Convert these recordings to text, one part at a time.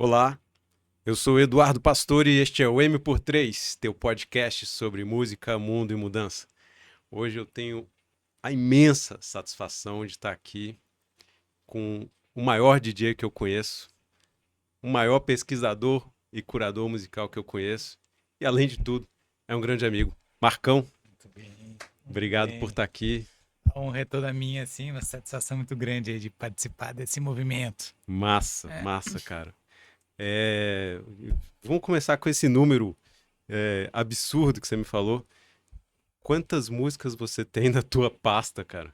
Olá, eu sou Eduardo Pastor e este é o M por 3, teu podcast sobre música, mundo e mudança. Hoje eu tenho a imensa satisfação de estar aqui com o maior DJ que eu conheço, o maior pesquisador e curador musical que eu conheço e, além de tudo, é um grande amigo. Marcão, Muito bem, muito obrigado por bem. estar aqui. A honra é toda minha, assim, uma satisfação muito grande aí de participar desse movimento. Massa, É, massa, cara. É, Vamos começar com esse número absurdo que você me falou. Quantas músicas você tem na tua pasta, cara?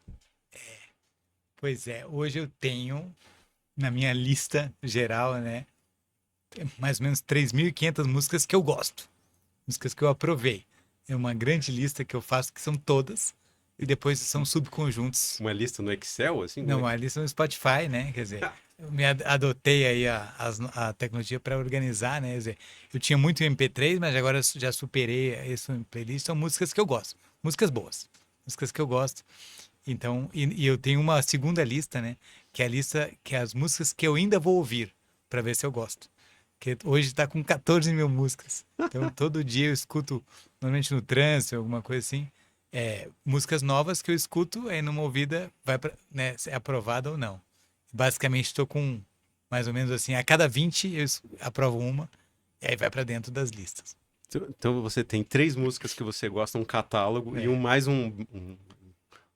pois é, hoje eu tenho na minha lista geral, né, mais ou menos 3.500 músicas que eu gosto, músicas que eu aprovei. É uma grande lista que eu faço, que são todas, e depois são subconjuntos. Uma lista no Excel, assim? Como Não, é que... a lista no Spotify, né? Quer dizer, eu me adotei aí a tecnologia para organizar, né? Quer dizer, eu tinha muito MP3, mas agora eu já superei isso em playlist. São músicas que eu gosto, músicas boas, músicas que eu gosto. Então, e eu tenho uma segunda lista, né? Que é a lista que é as músicas que eu ainda vou ouvir para ver se eu gosto. Que hoje está com 14 mil músicas. Então, todo dia eu escuto, normalmente no trânsito, alguma coisa assim, músicas novas que eu escuto, aí numa ouvida vai pra, né, se é aprovada ou não. Basicamente, estou com mais ou menos assim, a cada 20 eu aprovo uma, e aí vai para dentro das listas. Então você tem três músicas que você gosta, um catálogo e É.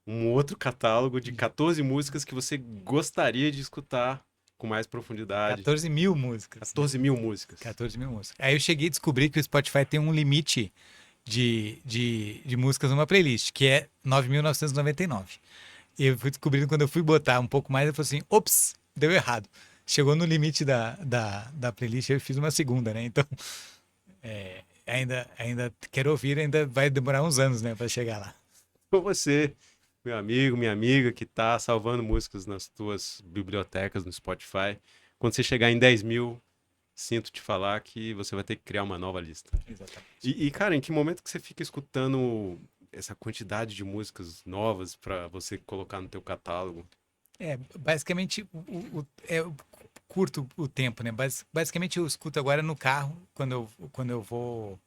um outro catálogo de 14 músicas que você gostaria de escutar com mais profundidade. 14 mil músicas, né? 14 mil músicas. 14 mil músicas. Aí eu cheguei a descobrir que o Spotify tem um limite de músicas numa playlist, que é 9.999. E eu fui descobrindo quando eu fui botar um pouco mais, eu falei assim, ops, deu errado. Chegou no limite da playlist, eu fiz uma segunda, né? Então, ainda quero ouvir, ainda vai demorar uns anos, né, para chegar lá. Ou você, meu amigo, minha amiga, que tá salvando músicas nas tuas bibliotecas no Spotify. Quando você chegar em 10 mil, sinto te falar que você vai ter que criar uma nova lista. Exatamente. Cara, em que momento que você fica escutando essa quantidade de músicas novas pra você colocar no teu catálogo? Basicamente, eu curto o tempo, né? Basicamente, eu escuto agora no carro, quando eu vou,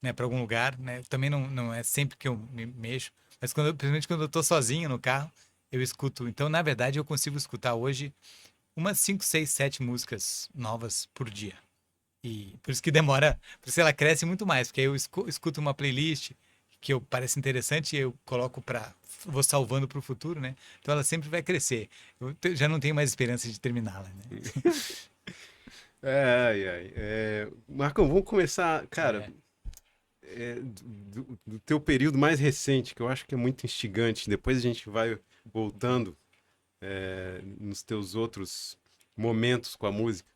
né, para algum lugar, né? Também não é sempre que eu me mexo, mas principalmente quando eu tô sozinho no carro, eu escuto. Então, na verdade, eu consigo escutar hoje umas 5, 6, 7 músicas novas por dia. E por isso que demora, por isso que ela cresce muito mais, porque aí eu escuto uma playlist que eu parece interessante e eu coloco para vou salvando para o futuro, né? Então ela sempre vai crescer. Eu já não tenho mais esperança de terminá-la, né? Ai, ai. Marcão, vamos começar, cara, É, do teu período mais recente, que eu acho que é muito instigante. Depois a gente vai voltando, nos teus outros momentos com a música,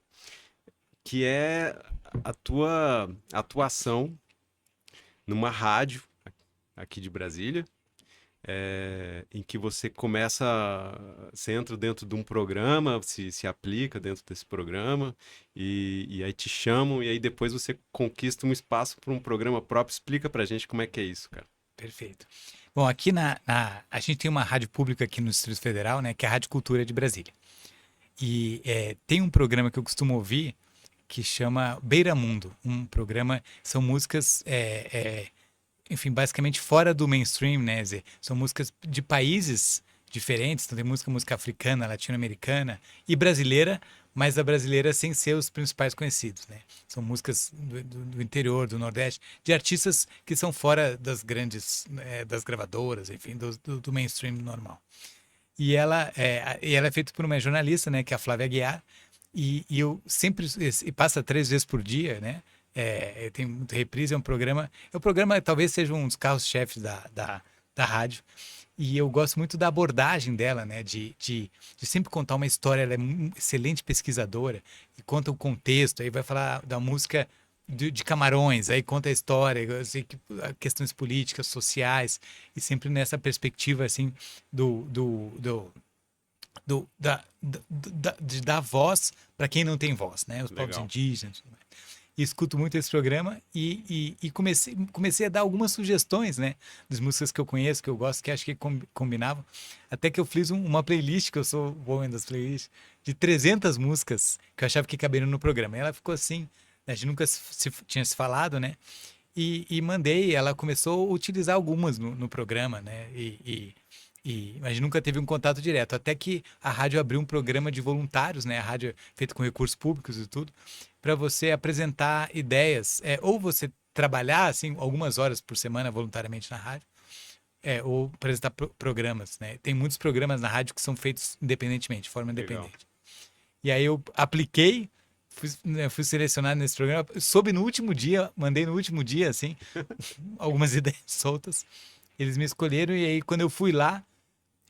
que é a tua atuação numa rádio aqui de Brasília, em que você começa, você entra dentro de um programa, se aplica dentro desse programa, e aí te chamam, e aí depois você conquista um espaço para um programa próprio. Explica pra gente como é que é isso, cara. perfeito. Bom, aqui a gente tem uma rádio pública aqui no Distrito Federal, né? Que é a Rádio Cultura de Brasília. E tem um programa que eu costumo ouvir que chama Beira Mundo. Um programa, são músicas enfim, basicamente fora do mainstream, né? Quer dizer, são músicas de países diferentes, então tem música africana, latino-americana e brasileira, mas a brasileira sem ser os principais conhecidos, né? São músicas do interior, do Nordeste, de artistas que são fora das grandes, das gravadoras, enfim, do mainstream normal. E ela é feita por uma jornalista, né, que é a Flávia Aguiar, e eu sempre, e passa 3 vezes por dia, né? Tem muita reprise, é um programa talvez seja um dos carros-chefes da rádio, e eu gosto muito da abordagem dela, né? De sempre contar uma história. Ela é uma excelente pesquisadora e conta o contexto. Aí vai falar da música de Camarões, aí conta a história, assim, questões políticas, sociais, e sempre nessa perspectiva assim do, do, do, de dar voz para quem não tem voz, né? Os povos Legal. indígenas. e escuto muito esse programa e comecei a dar algumas sugestões, né? Das músicas que eu conheço, que eu gosto, que acho que combinavam. Até que eu fiz uma playlist, que eu sou bom das playlists, de 300 músicas que eu achava que caberiam no programa. E ela ficou assim, a gente nunca tinha se falado, né? E mandei, ela começou a utilizar algumas no programa, né? Mas nunca teve um contato direto. Até que a rádio abriu um programa de voluntários, né? A rádio é feito com recursos públicos e tudo, para você apresentar ideias, ou você trabalhar assim algumas horas por semana voluntariamente na rádio, ou apresentar programas, né? Tem muitos programas na rádio que são feitos independentemente, de forma Legal. independente. E aí eu apliquei, fui selecionado nesse programa, soube no último dia, mandei no último dia, assim, algumas ideias soltas. Eles me escolheram e aí quando eu fui lá,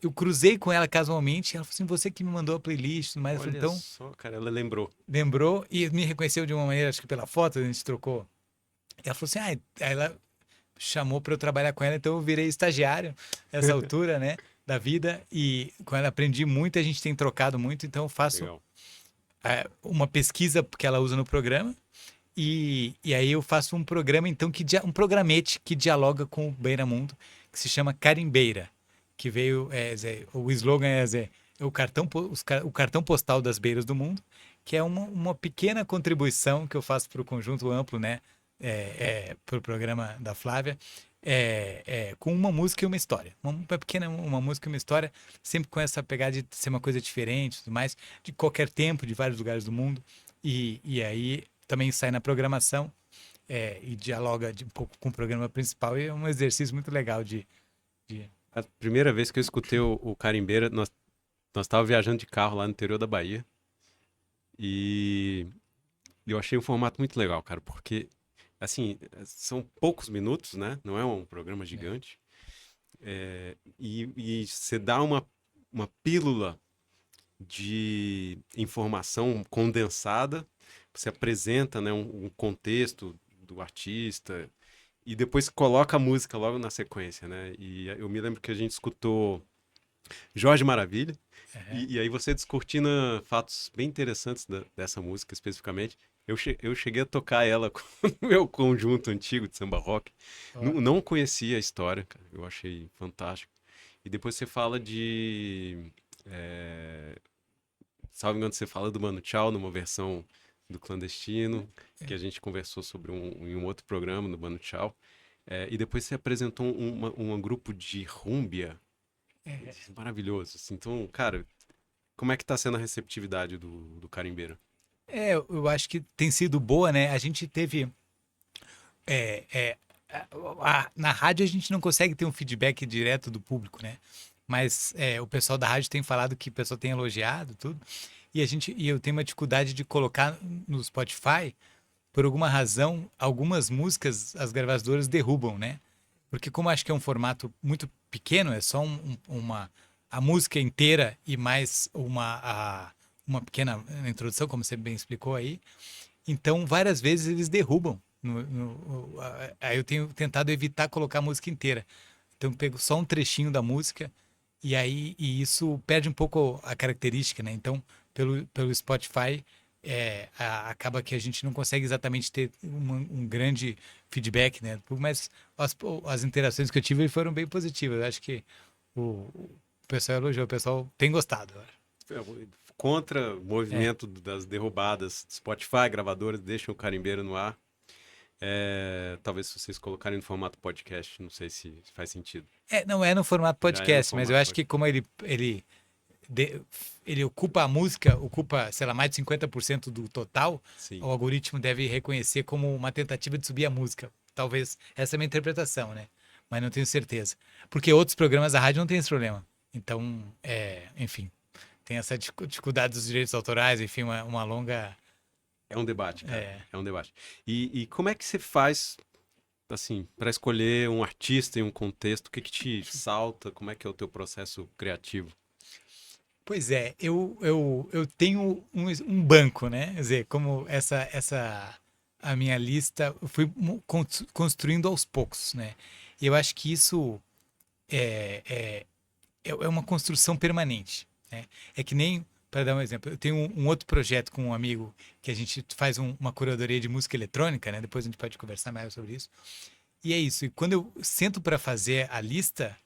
eu cruzei com ela casualmente, ela falou assim, você que me mandou a playlist e tudo mais. Eu falei, Olha então, só, cara, ela lembrou. lembrou e me reconheceu de uma maneira, acho que pela foto, a gente trocou. Ela falou assim, aí ela chamou para eu trabalhar com ela, então eu virei estagiário nessa altura, né, da vida, e com ela aprendi muito, a gente tem trocado muito, então eu faço Legal. uma pesquisa que ela usa no programa, e aí eu faço um programa, então, um programete que dialoga com o Beira Mundo, que se chama Carimbeira, que veio, o slogan é o o cartão postal das beiras do mundo, que é uma pequena contribuição que eu faço para o conjunto amplo, né, para o programa da Flávia, com uma música e uma história. Uma música e uma história, sempre com essa pegada de ser uma coisa diferente, tudo mais, de qualquer tempo, de vários lugares do mundo, e aí também sai na programação, e dialoga um pouco com o programa principal, e é um exercício muito legal de... A primeira vez que eu escutei o Carimbeira, nós estávamos viajando de carro lá no interior da Bahia. E eu achei um formato muito legal, cara, porque, assim, são poucos minutos, né? Não é um programa gigante. E você dá uma pílula de informação condensada, você apresenta, né, um contexto do artista e depois coloca a música logo na sequência, né? E eu me lembro que a gente escutou Jorge Maravilha, e aí você descortina fatos bem interessantes dessa música especificamente. Eu cheguei a tocar ela com o meu conjunto antigo de samba rock. Não conhecia a história, cara. Eu achei fantástico. E depois você fala de... salvo engano, você fala do Mano Tchau numa versão do Clandestino, que a gente conversou sobre em um outro programa do Mano Tchau. E depois você apresentou um grupo de rúmbia. Maravilhoso. Assim. Então, cara, como é que tá sendo a receptividade do Carimbeiro? Eu acho que tem sido boa, né? A gente teve... na rádio a gente não consegue ter um feedback direto do público, né? Mas o pessoal da rádio tem falado que o pessoal tem elogiado tudo. E eu tenho uma dificuldade de colocar no Spotify, por alguma razão, algumas músicas as gravadoras derrubam, né? Porque como acho que é um formato muito pequeno, é só a música inteira e mais uma pequena introdução, como você bem explicou aí. Então, várias vezes eles derrubam. Aí eu tenho tentado evitar colocar a música inteira. Então, eu pego só um trechinho da música e isso perde um pouco a característica, né? Então, pelo Spotify, acaba que a gente não consegue exatamente ter um grande feedback, né? Mas as interações que eu tive foram bem positivas. Eu acho que o pessoal elogiou, o pessoal tem gostado. Contra o movimento das derrubadas, Spotify, gravadoras, deixam o Carimbeiro no ar. Talvez se vocês colocarem no formato podcast, não sei se faz sentido. Não é no formato podcast, mas eu acho que como ele ocupa a música, sei lá, mais de 50% do total, Sim. o algoritmo deve reconhecer como uma tentativa de subir a música. Talvez essa é a minha interpretação, né? Mas não tenho certeza. Porque outros programas da rádio não tem esse problema. Então, enfim, tem essa dificuldade dos direitos autorais, enfim, uma longa... É um debate, cara. É um debate. E como é que você faz, assim, para escolher um artista em um contexto? O que te salta? Como é que é o teu processo criativo? Pois é, eu tenho um banco, né? Quer dizer, como a minha lista, eu fui construindo aos poucos, né? E eu acho que isso é uma construção permanente, né? É que nem para dar um exemplo, eu tenho um outro projeto com um amigo que a gente faz uma curadoria de música eletrônica, né? Depois a gente pode conversar mais sobre isso. E é isso. E quando eu sento para fazer a lista,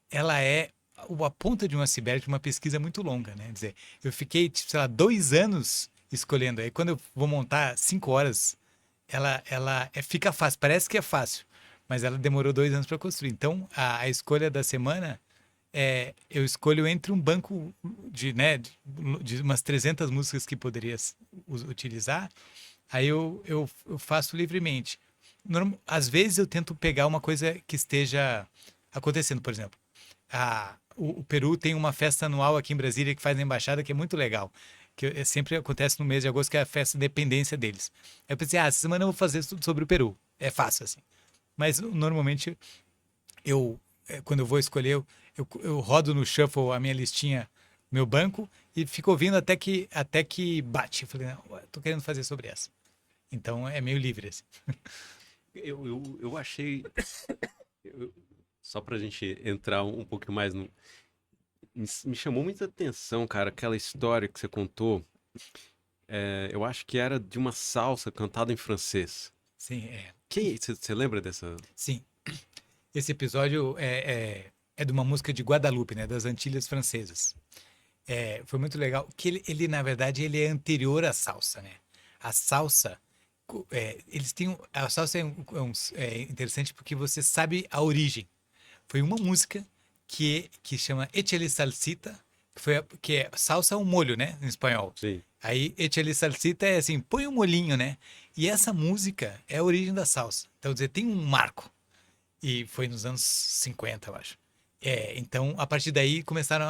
ela é a ponta de um iceberg de uma pesquisa muito longa, né? Quer dizer, eu fiquei, tipo, sei lá, 2 anos escolhendo. Aí quando eu vou montar 5 horas, fica fácil. Parece que é fácil, mas ela demorou 2 anos para construir. Então, a escolha da semana eu escolho entre um banco de umas 300 músicas que poderia utilizar. Aí eu faço livremente. Às vezes eu tento pegar uma coisa que esteja acontecendo, por exemplo. O Peru tem uma festa anual aqui em Brasília que faz na embaixada que é muito legal. Que sempre acontece no mês de agosto, que é a festa de independência deles. Aí eu pensei, essa semana eu vou fazer tudo sobre o Peru. É fácil, assim. Mas normalmente quando eu vou escolher, eu rodo no shuffle a minha listinha, meu banco, e fico ouvindo até que bate. Eu falei, não, eu tô querendo fazer sobre essa. Então é meio livre, assim. Eu achei. Só pra gente entrar um pouquinho mais no. Me chamou muita atenção, cara, aquela história que você contou. Eu acho que era de uma salsa cantada em francês. Sim, Você lembra dessa? sim. Esse episódio é de uma música de Guadalupe, né, das Antilhas Francesas. Foi muito legal, que na verdade, ele é anterior à salsa, né? A salsa, eles têm, a salsa é interessante porque você sabe a origem. Foi uma música que chama Échale Salsita, que é salsa é um molho, né, em espanhol. Sim. Aí Échale Salsita é assim, põe um molhinho, né? E essa música é a origem da salsa. Então, quer dizer, tem um marco. E foi nos anos 50, eu acho. Então, a partir daí, começaram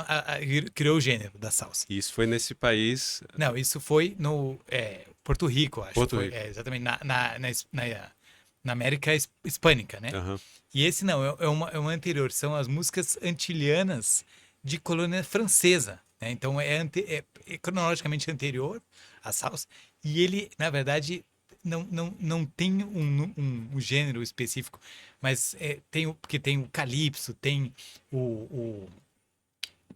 criou o gênero da salsa. E isso foi nesse país, Não, isso foi no Porto Rico, acho. Porto Foi, Rico. exatamente, na América Hispânica, né? Aham. E esse não, é uma anterior. São as músicas antilhanas de colônia francesa, né? Então, é cronologicamente anterior à salsa. E ele, na verdade, não tem um gênero específico, mas porque tem o calypso, tem o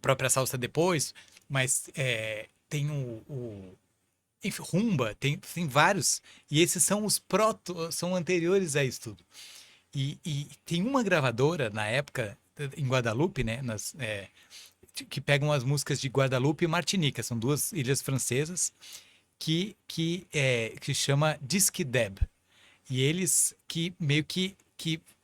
própria salsa depois, mas tem enfim, rumba, tem vários, e esses são são anteriores a isso tudo. E tem uma gravadora na época em Guadalupe, né, que pegam as músicas de Guadalupe e Martinica, são duas ilhas francesas que chama Disque Deb. E eles que meio que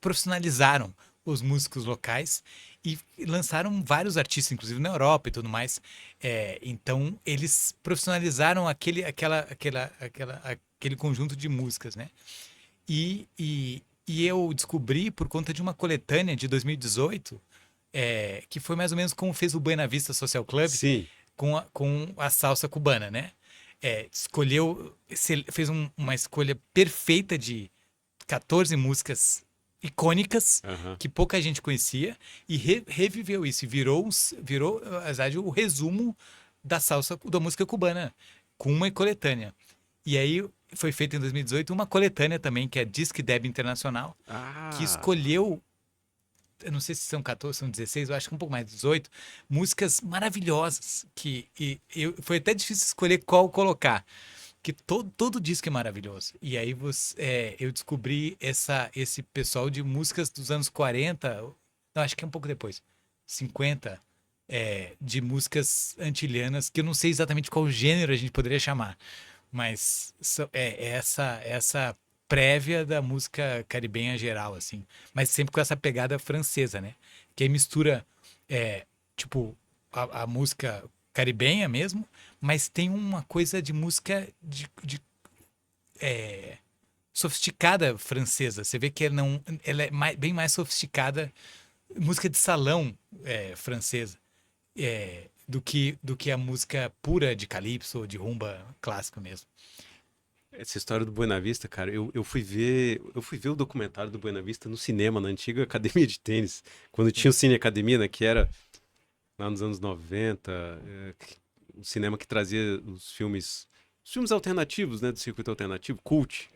profissionalizaram os músicos locais e lançaram vários artistas, inclusive na Europa e tudo mais. Então, eles profissionalizaram aquele conjunto de músicas, né? E eu descobri por conta de uma coletânea de 2018, que foi mais ou menos como fez o Buena Vista Social Club Sim. com a salsa cubana, né? Fez uma escolha perfeita de 14 músicas icônicas Aham. que pouca gente conhecia e reviveu isso e virou, na verdade, o resumo da salsa, da música cubana, com uma coletânea. E aí foi feita em 2018 uma coletânea também, que é Disque Deb Internacional, que Ah, escolheu, eu não sei se são 14, são 16, eu acho que um pouco mais, 18, músicas maravilhosas, foi até difícil escolher qual colocar, que todo disco é maravilhoso. E aí eu descobri esse pessoal de músicas dos anos 40, não, acho que é um pouco depois, 50, de músicas antilhanas, que eu não sei exatamente qual gênero a gente poderia chamar, mas essa prévia da música caribenha geral, assim, mas sempre com essa pegada francesa, né? Que aí mistura, tipo, a música caribenha mesmo, mas tem uma coisa de música sofisticada francesa. Você vê que ela é bem mais sofisticada, música de salão francesa, do que a música pura de calypso ou de rumba clássico mesmo. essa história do Buena Vista, cara, eu fui ver o documentário do Buena Vista no cinema, na antiga academia de tênis, quando tinha o Cine Academia, né, que era lá nos anos 90, o cinema que trazia os filmes alternativos, né, do circuito alternativo, cult.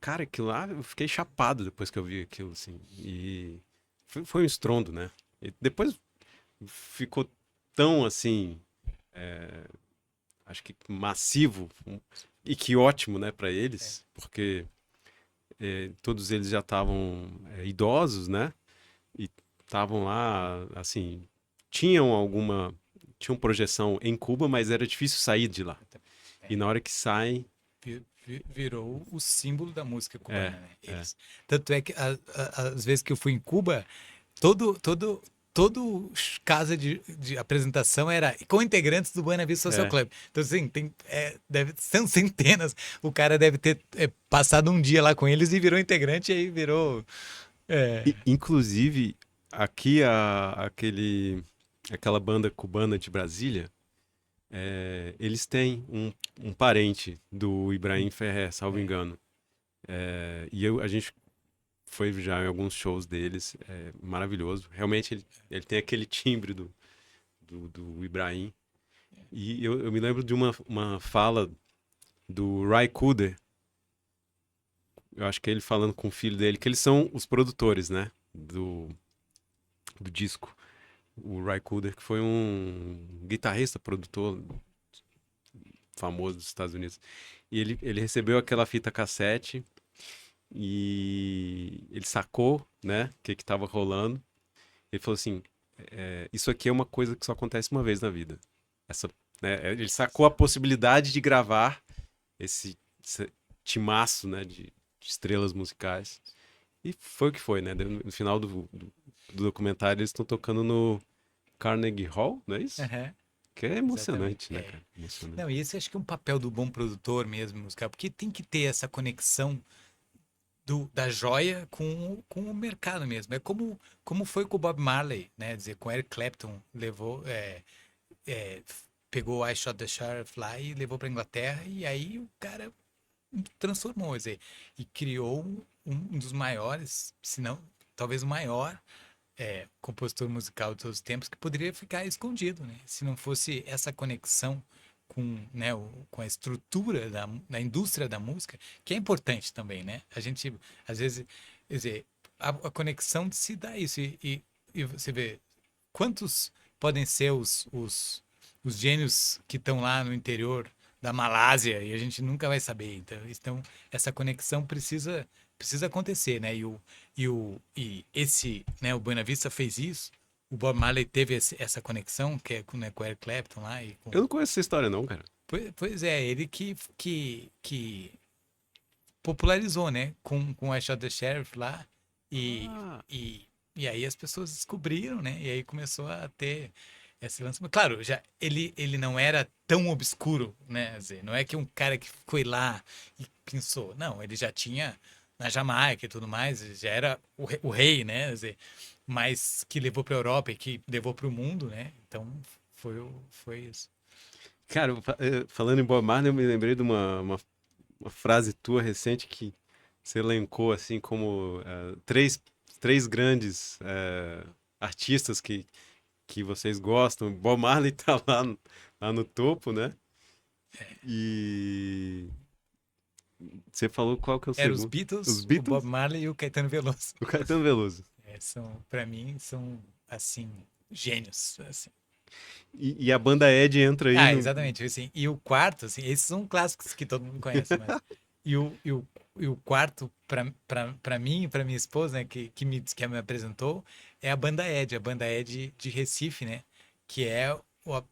Cara, aquilo lá, eu fiquei chapado depois que eu vi aquilo, assim, e foi um estrondo, né? E depois ficou tão, assim, acho que massivo, e que ótimo, né, para eles, porque todos eles já estavam idosos, né, e estavam lá, assim, tinham alguma, tinham projeção em Cuba, mas era difícil sair de lá. E na hora que saem, Virou o símbolo da música é, cubana, né? é, Eles. Tanto é que às vezes que eu fui em Cuba, todo, todo, todo casa de apresentação era com integrantes do Buena Vista Social é. Club. Então, assim, são centenas. O cara deve ter passado um dia lá com eles e virou integrante, e aí virou. Inclusive, aqui aquela banda cubana de Brasília, eles têm um parente do Ibrahim Ferrer, salvo É, engano. A gente foi já em alguns shows deles, maravilhoso. Realmente ele tem aquele timbre do Ibrahim. E eu me lembro de uma fala do Ry Cooder, eu acho que ele falando com o filho dele, que eles são os produtores, né, do disco. O Ry Cooder, que foi um guitarrista, produtor famoso dos Estados Unidos. E ele recebeu aquela fita cassete e ele sacou, né, o que estava rolando. Ele falou assim, isso aqui é uma coisa que só acontece uma vez na vida. Essa, né, ele sacou a possibilidade de gravar esse timaço, né, de estrelas musicais. E foi o que foi, né? No final do documentário eles estão tocando no Carnegie Hall, não é isso? aham, Que é exatamente. emocionante, né, cara? Emocionante. Não, e esse acho que é um papel do bom produtor mesmo, musical, porque tem que ter essa conexão da joia com o mercado mesmo. É como foi com o Bob Marley, né? Dizer, com o Eric Clapton, é, pegou I Shot the Sheriff lá e levou para Inglaterra, e aí o cara transformou, quer dizer, e criou um dos maiores, se não, talvez o maior compositor musical de todos os tempos, que poderia ficar escondido, né? Se não fosse essa conexão com, né, com a estrutura da indústria da música, que é importante também, né? A gente, às vezes, quer dizer, a conexão se dá isso, e você vê quantos podem ser os gênios que estão lá no interior da Malásia e a gente nunca vai saber. Então essa conexão precisa acontecer, né? E esse, né, o Buena Vista fez isso. O Bob Marley teve essa conexão, que é né, com o Eric Clapton lá e com. Eu não conheço essa história, não, cara. Pois é, ele que popularizou, né? Com I Shot the Sheriff lá. E, Ah, e, e aí as pessoas descobriram, né? E aí começou a ter esse lançamento. Claro, já ele não era tão obscuro, né? Quer dizer, não é que um cara que foi lá e pensou. Não, ele já tinha na Jamaica e tudo mais, já era o rei, né? Quer dizer, mas que levou para a Europa e que levou para o mundo, né? Então foi isso. cara, falando em Bob Marley, eu me lembrei de uma frase tua recente que você elencou assim como três grandes artistas que vocês gostam. Bob Marley tá lá no topo, né? E você falou qual que é o Eram os segundo? Os Beatles, o Bob Beatles? Marley e o Caetano Veloso. O Caetano Veloso. Para mim, são, assim, gênios, assim. E a banda Ed entra aí Ah, no. exatamente, assim. E o quarto, assim, esses são clássicos que todo mundo conhece, mas... E o quarto, para mim e para minha esposa, né, que me apresentou, é a banda Ed, de Recife, né? Que é,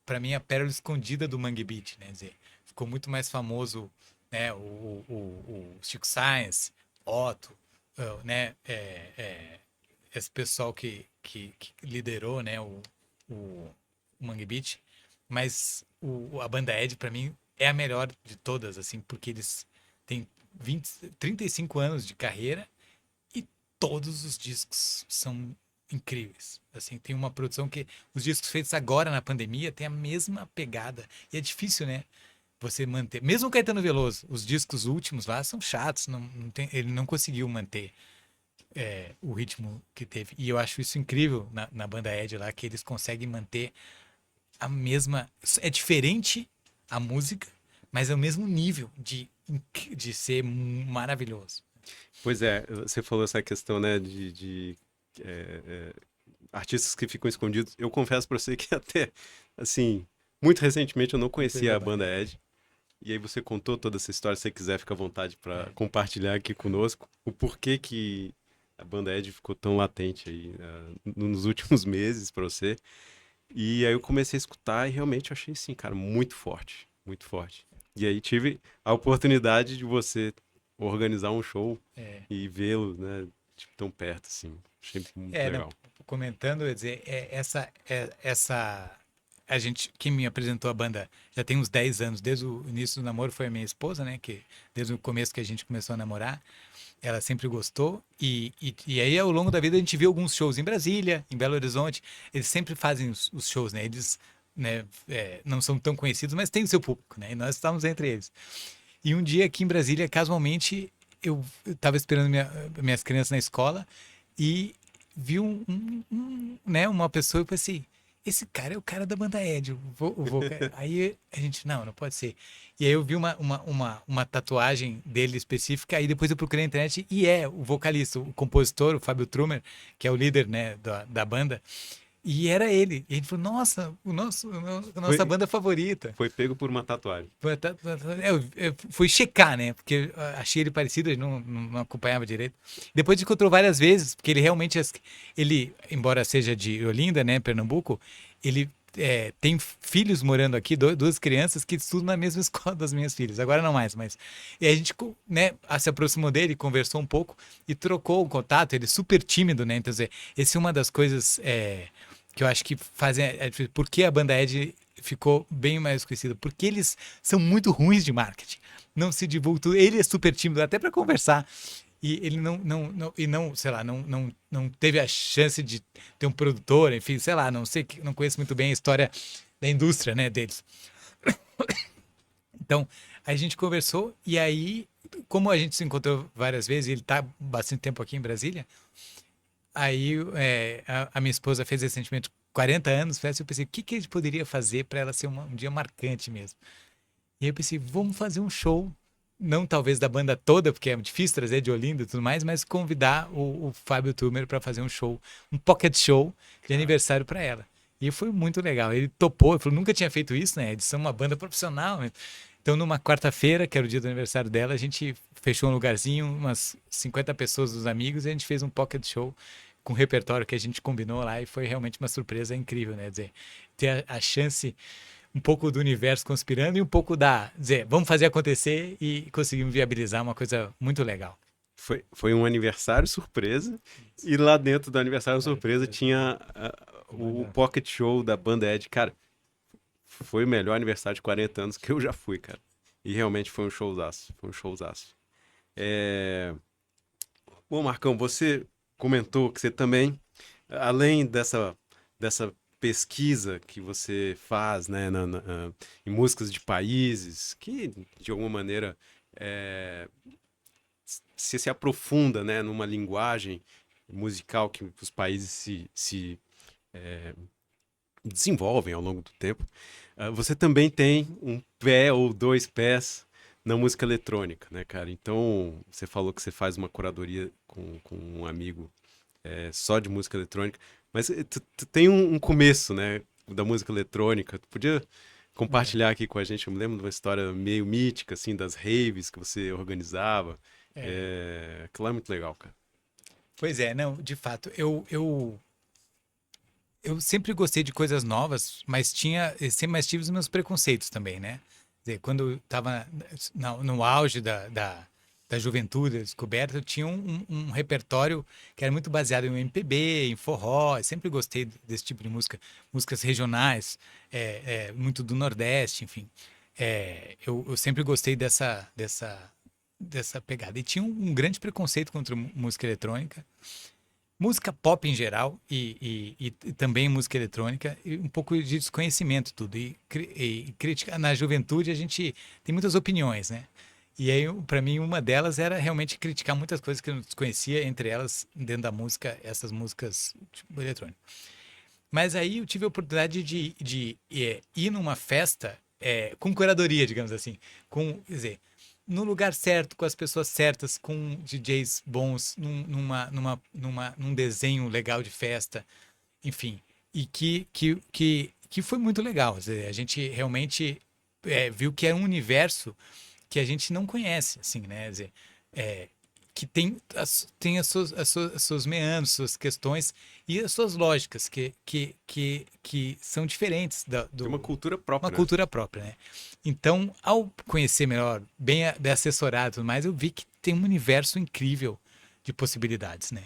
para mim, a pérola escondida do Mangue Beat, né? Quer dizer, ficou muito mais famoso, né? O Chico Science, Otto, né? Esse pessoal que liderou, né? O Mangue Beat, mas a banda Ed, para mim, é a melhor de todas, assim, porque eles têm 35 anos de carreira e todos os discos são incríveis. Assim, tem uma produção que os discos feitos agora na pandemia tem a mesma pegada. E é difícil, né? Você manter. Mesmo o Caetano Veloso, os discos últimos lá são chatos, ele não conseguiu manter o ritmo que teve. E eu acho isso incrível na banda Ed lá, que eles conseguem manter a mesma. É diferente a música, mas é o mesmo nível de ser maravilhoso. Pois é, você falou essa questão, né, de é, é, artistas que ficam escondidos. Eu confesso pra você que até, assim, muito recentemente eu não Uma conhecia coisa a banda bacana. Ed. E aí você contou toda essa história, se você quiser, fica à vontade para compartilhar aqui conosco o porquê que a banda Ed ficou tão latente aí nos últimos meses para você. E aí eu comecei a escutar e realmente eu achei assim, cara, muito forte, muito forte. E aí tive a oportunidade de você organizar um show É, e vê-lo, né, tipo, tão perto assim. Achei muito não, legal. comentando, eu ia dizer, essa, a gente, quem me apresentou a banda já tem uns 10 anos, desde o início do namoro foi a minha esposa, né, que desde o começo que a gente começou a namorar, ela sempre gostou, e aí ao longo da vida a gente viu alguns shows em Brasília, em Belo Horizonte, eles sempre fazem os shows, né, eles, né, não são tão conhecidos, mas tem o seu público, né, e nós estávamos entre eles. E um dia aqui em Brasília, casualmente, eu estava esperando minhas crianças na escola e vi né, uma pessoa e pensei, esse cara é o cara da banda Ed, Aí a gente, não pode ser. E aí eu vi uma tatuagem dele específica, aí depois eu procurei na internet e é o vocalista, o compositor, o Fábio Trumer, que é o líder, né, da banda. E era ele. E a gente falou, nossa, a nossa Foi, banda favorita. foi pego por uma tatuagem. Eu fui checar, né? Porque eu achei ele parecido, ele não acompanhava direito. Depois de encontrou várias vezes, porque ele realmente, ele, embora seja de Olinda, né, Pernambuco, ele tem filhos morando aqui, duas crianças que estudam na mesma escola das minhas filhas. Agora não mais, mas. E a gente, né, se aproximou dele, conversou um pouco e trocou o contato. Ele é super tímido, né? Então, essa é uma das coisas que eu acho que fazem. Por que a banda Ed ficou bem mais conhecida? Porque eles são muito ruins de marketing. Não se divulga. Ele é super tímido, até para conversar. E ele sei lá, não teve a chance de ter um produtor, enfim, sei lá, não sei, não conheço muito bem a história da indústria, né, deles. Então, a gente conversou e aí, como a gente se encontrou várias vezes, e ele está bastante tempo aqui em Brasília, aí a minha esposa fez recentemente 40 anos, festa, eu pensei, o que que a gente poderia fazer para ela ser um dia marcante mesmo? E aí eu pensei, vamos fazer um show, não talvez da banda toda, porque é difícil trazer de Olinda e tudo mais, mas convidar o Fábio Tumer para fazer um show, um pocket show de Cara, aniversário para ela. E foi muito legal. Ele topou, ele falou, nunca tinha feito isso, né? Eles são uma banda profissional. Né? Então, numa quarta-feira, que era o dia do aniversário dela, a gente fechou um lugarzinho, umas 50 pessoas dos amigos, e a gente fez um pocket show com o repertório que a gente combinou lá, e foi realmente uma surpresa incrível, né? Quer dizer, ter a chance um pouco do universo conspirando e um pouco dizer, vamos fazer acontecer e conseguimos viabilizar uma coisa muito legal. foi um aniversário surpresa e lá dentro do aniversário surpresa tinha o Banda. Pocket Show da banda Ed. Cara, foi o melhor aniversário de 40 anos que eu já fui, cara. E realmente foi um showzaço, foi um showzaço. É... Bom, Marcão, você comentou que você também, além dessa pesquisa que você faz, né, em músicas de países, que de alguma maneira é, se aprofunda, né, numa linguagem musical que os países se desenvolvem ao longo do tempo, você também tem um pé ou dois pés na música eletrônica, né, cara? Então, você falou que você faz uma curadoria com um amigo só de música eletrônica, mas tu tem um começo, né, da música eletrônica. Tu podia É, compartilhar aqui com a gente? Eu me lembro de uma história meio mítica, assim, das raves que você organizava. é. Aquilo é muito legal, cara. Pois é, não, de fato, eu sempre gostei de coisas novas, mas sempre mais tive os meus preconceitos também, né? Quer dizer, quando eu estava no auge da juventude, da descoberta, eu tinha um repertório que era muito baseado em MPB, em forró, eu sempre gostei desse tipo de música, músicas regionais, muito do Nordeste, enfim. Eu sempre gostei dessa pegada. E tinha um grande preconceito contra música eletrônica, música pop em geral e também música eletrônica, e um pouco de desconhecimento tudo. E crítica na juventude a gente tem muitas opiniões, né? E aí, para mim, uma delas era realmente criticar muitas coisas que eu não desconhecia, entre elas, dentro da música, essas músicas tipo, eletrônicas. Mas aí eu tive a oportunidade de ir numa festa com curadoria, digamos assim. Quer dizer, no lugar certo, com as pessoas certas, com DJs bons, num desenho legal de festa, enfim. E que que foi muito legal. Quer dizer, a gente realmente viu que é um universo que a gente não conhece, assim, né? Quer dizer, que tem as seus meandros, suas questões e as suas lógicas, que são diferentes Tem uma cultura uma própria, né? cultura própria, né? Então, ao conhecer melhor, bem assessorado e tudo mais, eu vi que tem um universo incrível de possibilidades, né?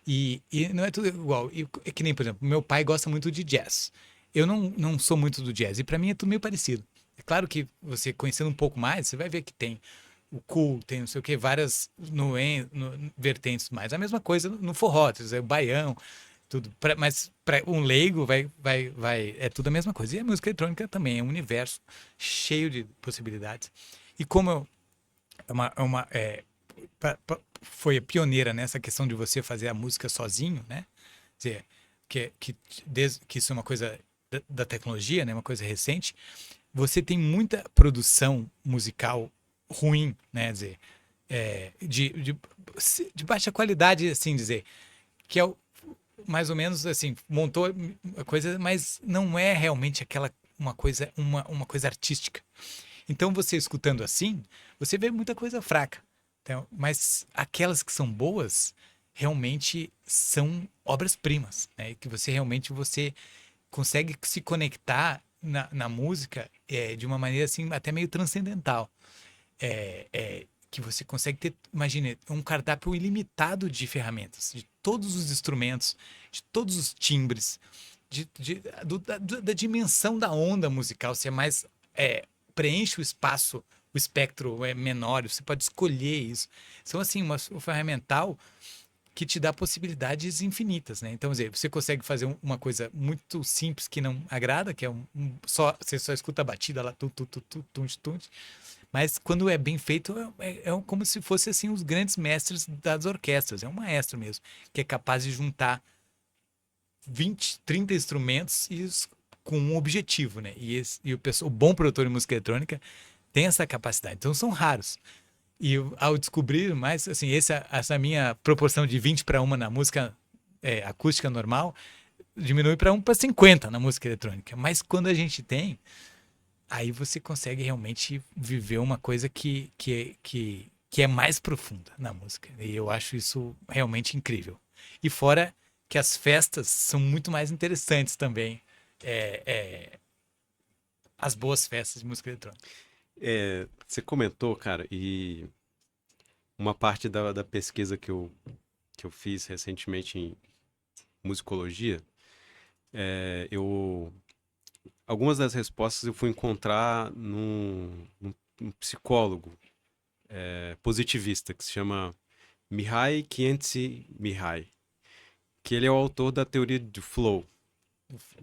E não é tudo igual. É que nem, por exemplo, meu pai gosta muito de jazz. Eu não sou muito do jazz, e para mim é tudo meio parecido. É claro que você conhecendo um pouco mais, você vai ver que tem o cool, tem não sei o que, várias vertentes mais. A mesma coisa no forró, quer dizer, o baião, tudo. Mas para um leigo é tudo a mesma coisa. E a música eletrônica também é um universo cheio de possibilidades. E como foi pioneira nessa questão de você fazer a música sozinho, né? Quer dizer, que isso é uma coisa da tecnologia, né? Uma coisa recente. Você tem muita produção musical ruim, né? Quer dizer, de baixa qualidade, assim dizer, que é mais ou menos assim, montou a coisa, mas não é realmente aquela uma coisa artística. Então você escutando assim, você vê muita coisa fraca. Então, mas aquelas que são boas realmente são obras-primas, né? Que você consegue se conectar na música de uma maneira assim até meio transcendental. Que você consegue ter, imagine, um cardápio ilimitado de ferramentas, de todos os instrumentos, de todos os timbres, da dimensão da onda musical. Você mais preenche o espaço, o espectro é menor, você pode escolher isso. Então, assim, um ferramental que te dá possibilidades infinitas, né? Então, você consegue fazer uma coisa muito simples que não agrada, que é você só escuta a batida lá, tunt, mas quando é bem feito, como se fosse assim os grandes mestres das orquestras. É um maestro mesmo, que é capaz de juntar 20, 30 instrumentos com um objetivo, né? O bom produtor de música eletrônica tem essa capacidade. Então são raros. E ao descobrir mais, assim, essa minha proporção de 20 para 1 na música acústica normal diminui para 1 para 50 na música eletrônica. Mas quando a gente tem, aí você consegue realmente viver uma coisa que é mais profunda na música. E eu acho isso realmente incrível. E fora que as festas são muito mais interessantes também. É, é, as boas festas de música eletrônica. Você comentou, cara, e uma parte da pesquisa que eu fiz recentemente em musicologia, eu algumas das respostas eu fui encontrar num psicólogo positivista que se chama Mihai Csikszentmihalyi, que ele é o autor da teoria do flow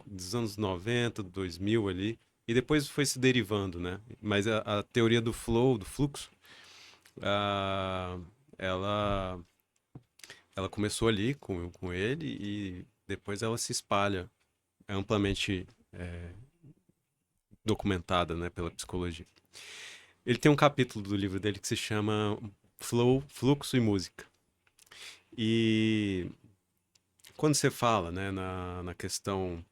dos anos 90, 2000 ali, e depois foi se derivando, né? Mas a teoria do flow, do fluxo, ah, ela ela começou ali com ele e depois ela se espalha amplamente documentada, né, pela psicologia. Ele tem um capítulo do livro dele que se chama Flow, Fluxo e Música. E quando você fala, né, na questão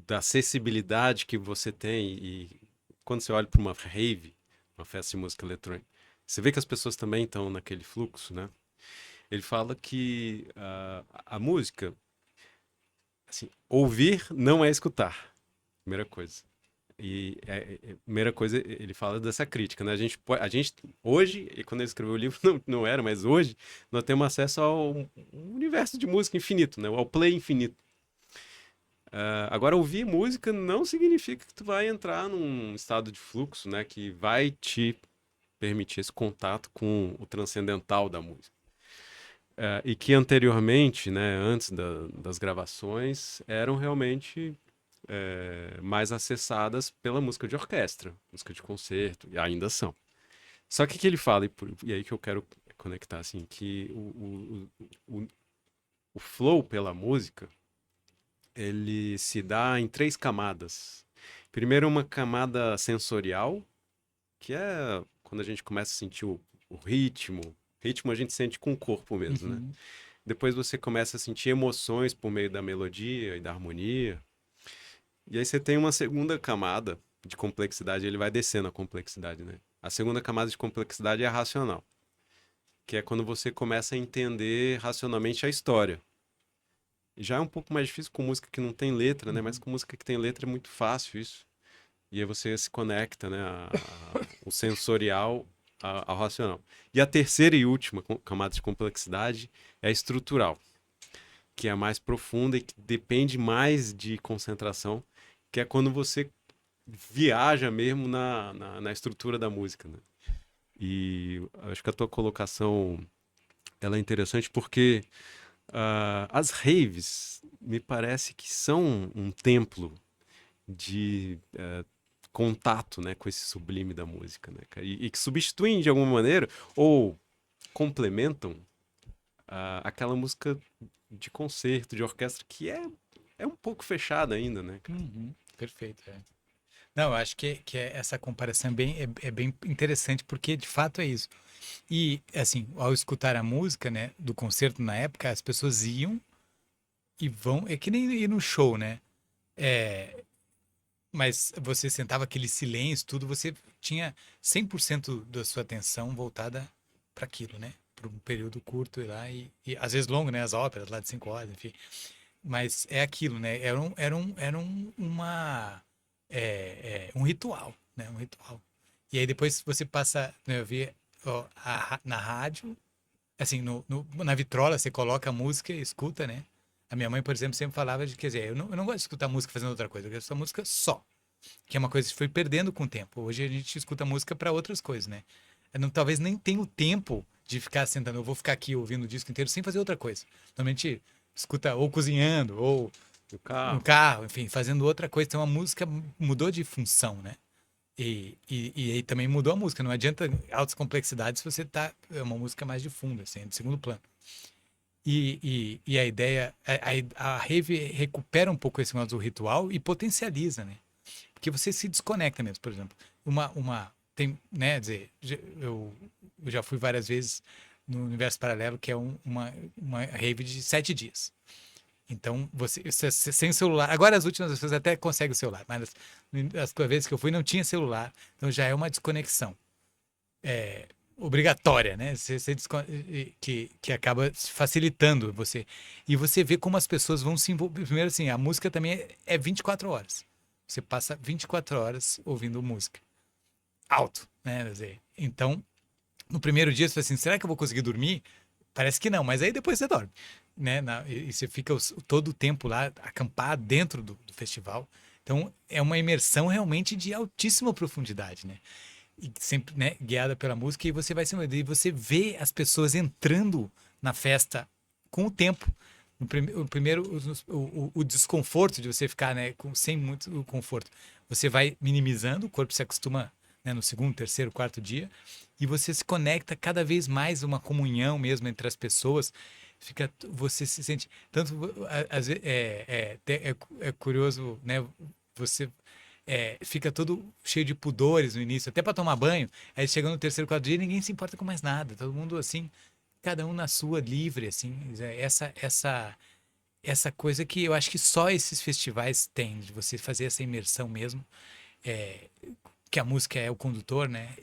da acessibilidade que você tem e quando você olha para uma rave, uma festa de música eletrônica, você vê que as pessoas também estão naquele fluxo, né? Ele fala que a música, assim, ouvir não é escutar, primeira coisa. E primeira coisa, ele fala dessa crítica, né? A gente hoje, e quando ele escreveu o livro não era, mas hoje nós temos acesso ao um universo de música infinito, né? Ao play infinito. Agora, ouvir música não significa que tu vai entrar num estado de fluxo, né? Que vai te permitir esse contato com o transcendental da música. E que anteriormente, né, antes das gravações, eram realmente mais acessadas pela música de orquestra, música de concerto, e ainda são. Só que ele fala, e aí que eu quero conectar, assim, que o flow pela música, ele se dá em 3 camadas. Primeiro, uma camada sensorial, que é quando a gente começa a sentir o ritmo. Ritmo a gente sente com o corpo mesmo, né? Uhum. Depois você começa a sentir emoções por meio da melodia e da harmonia. E aí você tem uma segunda camada de complexidade, ele vai descendo a complexidade, né? A segunda camada de complexidade é a racional, que é quando você começa a entender racionalmente a história. Já é um pouco mais difícil com música que não tem letra, né? Mas com música que tem letra é muito fácil isso. E aí você se conecta, né? O sensorial ao racional. E a terceira e última camada de complexidade é a estrutural, que é a mais profunda e que depende mais de concentração, que é quando você viaja mesmo na estrutura da música, né? E acho que a tua colocação ela é interessante porque as raves me parece que são um templo de contato, né, com esse sublime da música, né, cara? E que substituem de alguma maneira ou complementam aquela música de concerto, de orquestra, que é um pouco fechada ainda, né, cara? Uhum, perfeito, é. Não, eu acho essa comparação é bem interessante, porque de fato é isso. E, assim, ao escutar a música, né, do concerto na época, as pessoas iam e vão. É que nem ir no show, né? É, mas você sentava aquele silêncio, tudo, você tinha 100% da sua atenção voltada para aquilo, né? Por um período curto e lá, e às vezes longo, né? As óperas lá de 5 horas, enfim. Mas é aquilo, né? Um ritual, né? Um ritual. E aí depois você passa, né, eu vi ó, na rádio, assim, na vitrola você coloca a música e escuta, né? A minha mãe, por exemplo, sempre falava de, quer dizer, eu não gosto de escutar música fazendo outra coisa, eu gosto de escutar música só, que é uma coisa que foi perdendo com o tempo. Hoje a gente escuta música para outras coisas, né? Eu não, talvez nem tenha o tempo de ficar sentando, eu vou ficar aqui ouvindo o disco inteiro sem fazer outra coisa. Normalmente escuta ou cozinhando, ou O no carro. carro, enfim, fazendo outra coisa. Então a música mudou de função, né? E aí também mudou a música. Não adianta altas complexidades se você tá. É uma música mais de fundo, assim, de segundo plano. E a ideia. A rave recupera um pouco esse modo do ritual e potencializa, né? Porque você se desconecta mesmo, por exemplo. Tem, né, dizer, eu já fui várias vezes no Universo Paralelo, que é uma rave de 7 dias. Então, você sem celular. Agora, as últimas vezes até consegue o celular, mas as vezes que eu fui não tinha celular. Então, já é uma desconexão obrigatória, né? Que acaba facilitando você. E você vê como as pessoas vão se envolver. Primeiro, assim, a música também é 24 horas. Você passa 24 horas ouvindo música. Alto, né? Quer dizer, então, no primeiro dia, você fala assim: será que eu vou conseguir dormir? Parece que não, mas aí depois você dorme, né? E você fica todo o tempo lá, acampado dentro do festival. Então, é uma imersão realmente de altíssima profundidade, né? E sempre, né, guiada pela música, e você vai se e você vê as pessoas entrando na festa com o tempo. O primeiro, o desconforto de você ficar, né, sem muito conforto. Você vai minimizando, o corpo se acostuma, né, no segundo, terceiro, quarto dia, e você se conecta cada vez mais uma comunhão mesmo entre as pessoas. Você se sente tanto às vezes é curioso, né? Você fica todo cheio de pudores no início, até para tomar banho. Aí chega no terceiro, quarto dia, ninguém se importa com mais nada. Todo mundo assim, cada um na sua, livre, assim. Essa coisa que eu acho que só esses festivais têm, de você fazer essa imersão mesmo, é, que a música é o condutor, né?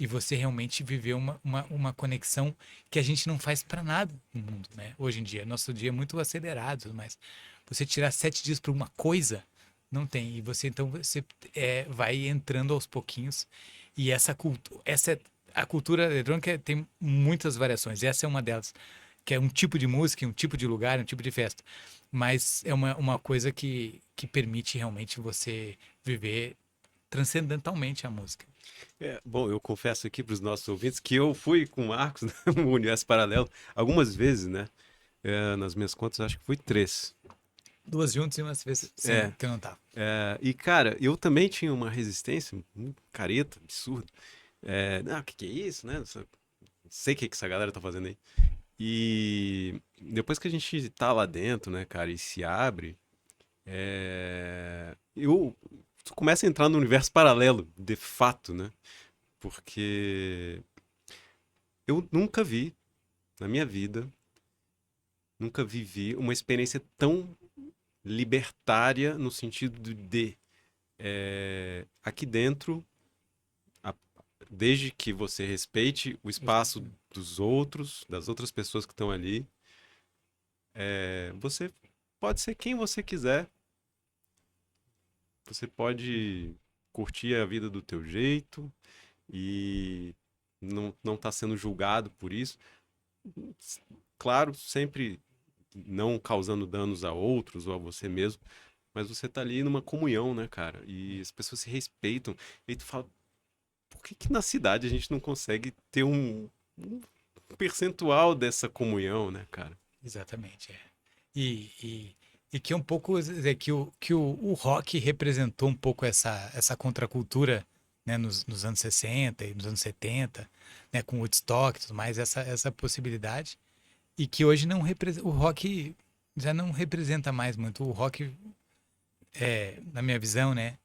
E você realmente viver uma conexão que a gente não faz para nada no mundo, né? Hoje em dia, nosso dia é muito acelerado, mas você tirar 7 dias para uma coisa, não tem. E você, então, você vai entrando aos pouquinhos. E a cultura eletrônica tem muitas variações. Essa é uma delas, que é um tipo de música, um tipo de lugar, um tipo de festa. Mas é uma coisa que permite realmente você viver transcendentalmente a música. Bom, eu confesso aqui para os nossos ouvintes que eu fui com o Marcos no Universo Paralelo algumas vezes, né? Nas minhas contas, acho que fui 3. Duas juntas e umas vezes É, sem que eu não tava. e cara, eu também tinha uma resistência muito careta, absurda. Não, o que é isso, né? Não sei o que essa galera tá fazendo aí. E depois que a gente tá lá dentro, né, cara, e se abre, eu começo a entrar no universo paralelo, de fato, né? Porque eu nunca vi, na minha vida, nunca vivi uma experiência tão libertária no sentido de aqui dentro, a- desde que você respeite o espaço dos outros, das outras pessoas que estão ali, você pode ser quem você quiser, você pode curtir a vida do teu jeito e não tá sendo julgado por isso. Claro, sempre não causando danos a outros ou a você mesmo, mas você tá ali numa comunhão, né, cara? E as pessoas se respeitam. E aí tu fala, por que que na cidade a gente não consegue ter um percentual dessa comunhão, né, cara? Exatamente, é. E, e, e que um pouco o rock representou um pouco essa contracultura, né, nos anos 60 e nos anos 70, né, com Woodstock e tudo mais, essa possibilidade. E que hoje não o rock já não representa mais muito. O rock, na minha visão, né,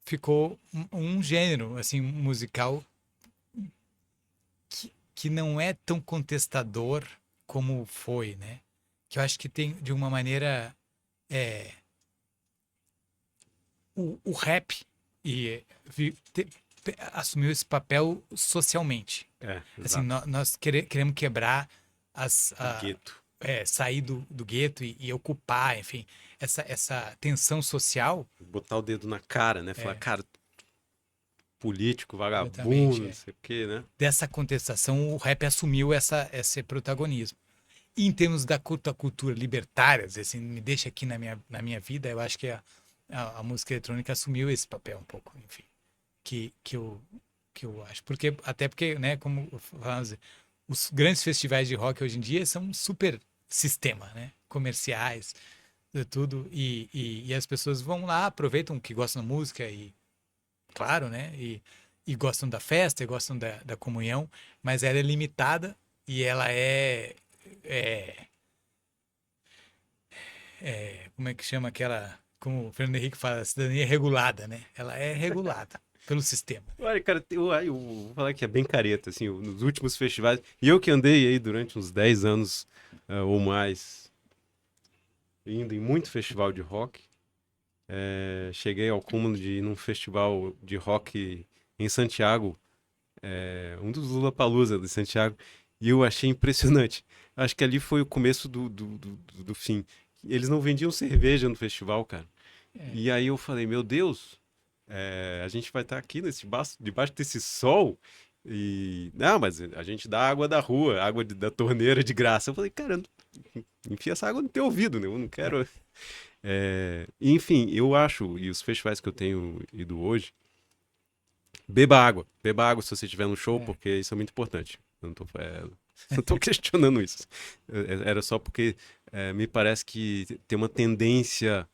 ficou um gênero assim musical que não é tão contestador como foi, né? Que eu acho que tem, de uma maneira, é, o rap e assumiu esse papel socialmente. Assim, Exato. nós queremos quebrar as, O gueto. sair do gueto e ocupar, enfim, essa tensão social. Botar o dedo na cara, né? Falar, É, cara, político, vagabundo, exatamente, não sei o quê, né? dessa contestação, o rap assumiu esse protagonismo. E em termos da cultura libertária, assim, me deixa aqui na minha vida, eu acho que a música eletrônica assumiu esse papel um pouco, enfim, que, que, eu, que eu acho. Até porque, né, como falamos, os grandes festivais de rock hoje em dia são um super sistema, né? Comerciais, de tudo, e as pessoas vão lá, aproveitam que gostam da música e, claro, né? E gostam da festa, e gostam da comunhão, mas ela é limitada e ela é, como é que chama aquela, como o Fernando Henrique fala, cidadania regulada, né? Ela é regulada pelo sistema. Olha, cara, eu vou falar que é bem careta, assim, nos últimos festivais, e eu que andei aí durante uns 10 anos ou mais, indo em muito festival de rock, cheguei ao cúmulo de ir num festival de rock em Santiago, um dos Lollapalooza de Santiago, e eu achei impressionante. Acho que ali foi o começo do fim. Eles não vendiam cerveja no festival, cara. É, E aí eu falei, meu Deus, a gente vai estar aqui debaixo desse sol e... Não, mas a gente dá água da rua, água da torneira de graça. Eu falei, cara, enfia essa água no teu ouvido, né? Eu não quero... Enfim, eu acho, e os festivais que eu tenho ido hoje, beba água se você estiver no show, é, porque isso é muito importante. Eu não tô questionando isso. Era só porque me parece que tem uma tendência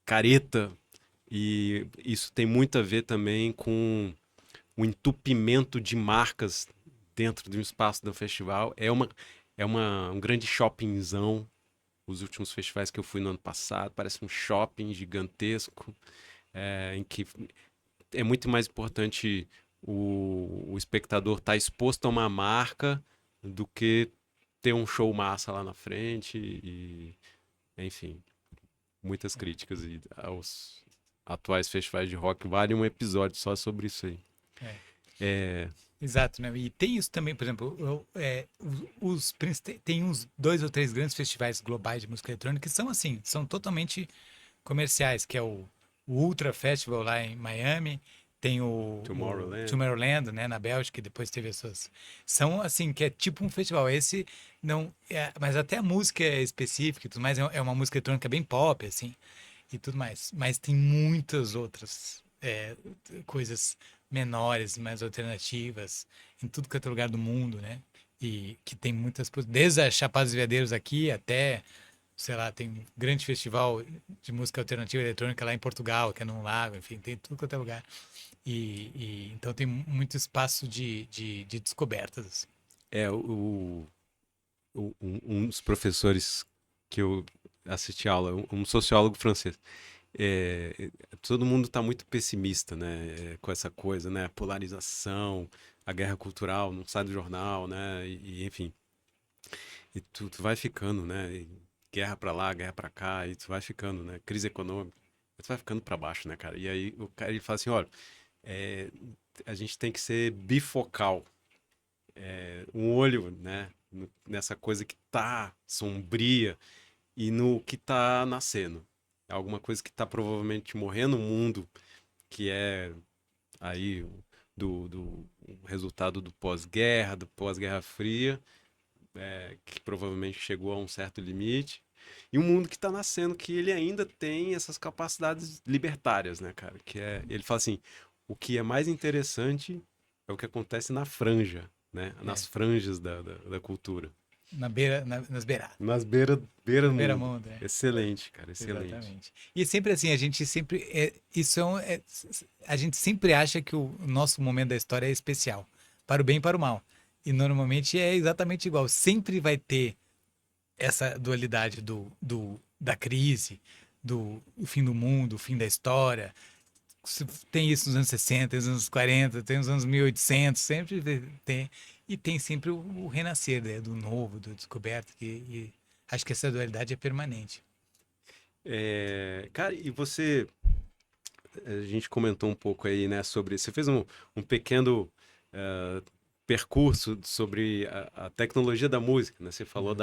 careta e isso tem muito a ver também com o entupimento de marcas dentro de um espaço do festival. Um grande shoppingzão. Os últimos festivais que eu fui no ano passado, parece um shopping gigantesco, em que é muito mais importante o espectador estar exposto a uma marca do que ter um show massa lá na frente e, enfim, muitas críticas aos atuais festivais de rock. Vale um episódio só sobre isso aí. é. É, Exato, né? E tem isso também, por exemplo, tem uns 2 ou 3 grandes festivais globais de música eletrônica que são assim, são totalmente comerciais, que é o Ultra Festival lá em Miami, tem o Tomorrowland. Tomorrowland, né, na Bélgica, que depois teve essas. São assim, que é tipo um festival. Esse não. Mas até a música é específica e tudo mais, é uma música eletrônica bem pop, assim, e tudo mais. Mas tem muitas outras coisas menores, mais alternativas, em tudo que é lugar do mundo, né? E que tem muitas. Desde a Chapada dos Veadeiros aqui até sei lá, tem um grande festival de música alternativa eletrônica lá em Portugal, que é num lago, enfim, tem tudo quanto é lugar. Então tem muito espaço de descobertas, assim. É um dos professores que eu assisti aula, um sociólogo francês. Todo mundo está muito pessimista, né, com essa coisa, né, a polarização, a guerra cultural, não sai do jornal, né, enfim. E tu vai ficando, né? E guerra pra lá, guerra pra cá, e tu vai ficando, né? Crise econômica, tu vai ficando pra baixo, né, cara? E aí o cara ele fala assim, olha, é, a gente tem que ser bifocal, um olho, né? Nessa coisa que tá sombria e no que tá nascendo. Alguma coisa que tá provavelmente morrendo no mundo, que é aí do resultado do pós-guerra, do pós-guerra fria, que provavelmente chegou a um certo limite, e um mundo que está nascendo que ele ainda tem essas capacidades libertárias, né, cara? Ele fala assim, o que é mais interessante é o que acontece na franja, né? É, Nas franjas da cultura. nas beiradas. Nas beira Na do mundo. beira-mundo, é. Excelente, cara, excelente. Exatamente. E sempre assim, a gente sempre. A gente sempre acha que o nosso momento da história é especial, para o bem e para o mal. E normalmente é exatamente igual. Sempre vai ter essa dualidade da crise, do fim do mundo, o fim da história. Tem isso nos anos 60, nos anos 40, tem nos anos 1800, sempre tem. E tem sempre o renascer, né, do novo, do descoberto. E acho que essa dualidade é permanente. Cara, e você, a gente comentou um pouco aí, né, sobre, você fez um pequeno percurso sobre a tecnologia da música, né? Você falou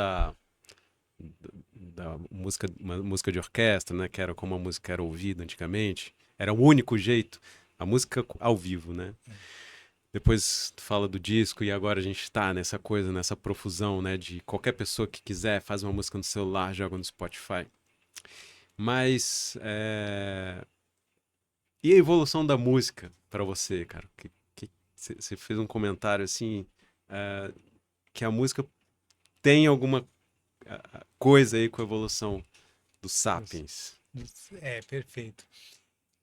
Uhum. da música, uma música de orquestra, né? Que era como a música era ouvida antigamente. Era o único jeito, a música ao vivo, né? Depois tu fala do disco e agora a gente está nessa coisa, nessa profusão, né? De qualquer pessoa que quiser faz uma música no celular, joga no Spotify. Mas e a evolução da música para você, cara? Você fez um comentário assim que a música tem alguma coisa aí com a evolução dos sapiens. É, perfeito.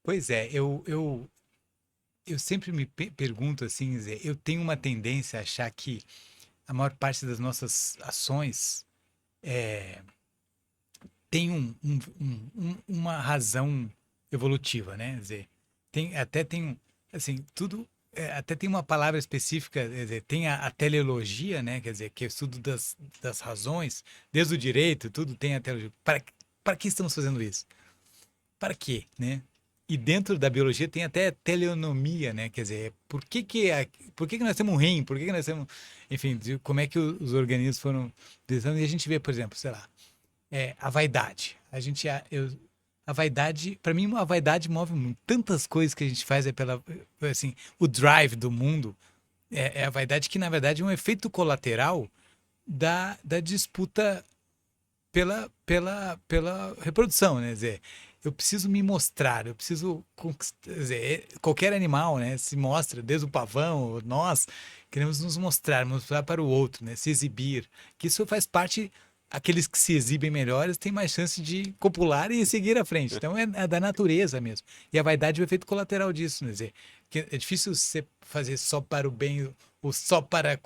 Pois é, eu sempre me pergunto assim, Zé, eu tenho uma tendência a achar que a maior parte das nossas ações tem uma razão evolutiva, né? Quer dizer, assim, tudo, até tem uma palavra específica, quer dizer, tem a teleologia, né? Quer dizer, que é o estudo das razões, desde o direito, tudo tem a teleologia. Para que estamos fazendo isso? Para quê, né? E dentro da biologia tem até teleonomia, né? Quer dizer, por que que nós temos um rim? Por que que nós temos, enfim, como é que os organismos foram desenhando? E a gente vê, por exemplo, sei lá, a vaidade. A vaidade, para mim, a vaidade move tantas coisas que a gente faz assim, o drive do mundo é a vaidade que na verdade é um efeito colateral da disputa pela reprodução, né? Quer dizer, eu preciso me mostrar, eu preciso conquistar, quer dizer, qualquer animal, né, se mostra, desde o pavão, nós queremos nos mostrar para o outro, né, se exibir, que isso faz parte, aqueles que se exibem melhores têm mais chance de copular e seguir à frente, então é da natureza mesmo, e a vaidade é o efeito colateral disso, né? Quer dizer, que é difícil você fazer só para o bem ou só para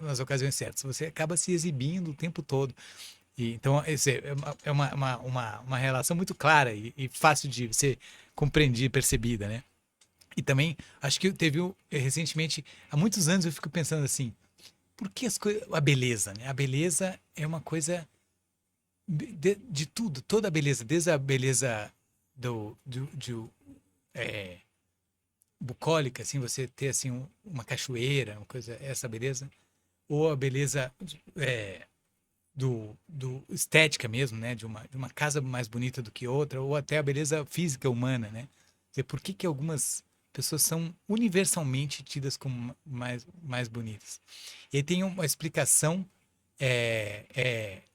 nas ocasiões certas, você acaba se exibindo o tempo todo. Então, uma relação muito clara e fácil de ser compreendida e percebida, né? E também, acho que recentemente, há muitos anos eu fico pensando assim, por que a beleza, né? A beleza é uma coisa de tudo, toda a beleza, desde a beleza é, bucólica, assim, você ter assim uma cachoeira, uma coisa, essa beleza, ou a beleza do estética mesmo, né? De uma casa mais bonita do que outra, ou até a beleza física humana, né? Quer dizer, por que que algumas pessoas são universalmente tidas como mais bonitas? E aí tem uma explicação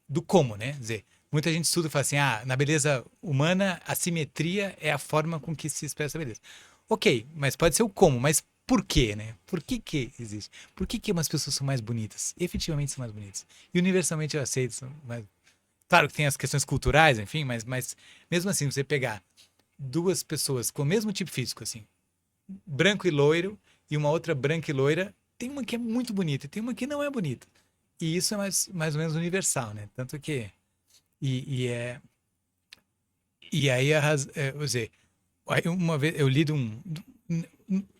do como, né? Quer dizer, muita gente estuda e fala assim, na beleza humana, a simetria é a forma com que se expressa a beleza. Ok, mas pode ser o como, mas por quê, né? Por que que existe? Por que que umas pessoas são mais bonitas? Efetivamente são mais bonitas. E universalmente eu aceito. Claro que tem as questões culturais, enfim, mas mesmo assim, você pegar duas pessoas com o mesmo tipo físico, assim, branco e loiro, e uma outra branca e loira, tem uma que é muito bonita e tem uma que não é bonita. E isso é mais ou menos universal, né? Tanto que. E, e é. E aí, quer dizer, aí uma vez eu li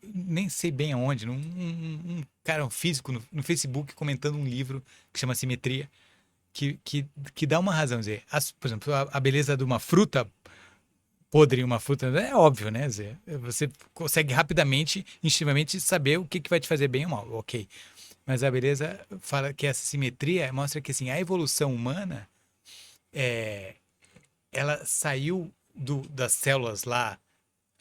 nem sei bem aonde, um cara, um físico no Facebook comentando um livro que chama Simetria, que dá uma razão. Quer dizer, por exemplo, a beleza de uma fruta podre, uma fruta, é óbvio, né? Quer dizer, você consegue rapidamente, instintivamente, saber o que vai te fazer bem ou mal. Ok. Mas a beleza fala que essa simetria mostra que assim, a evolução humana é, ela saiu das células lá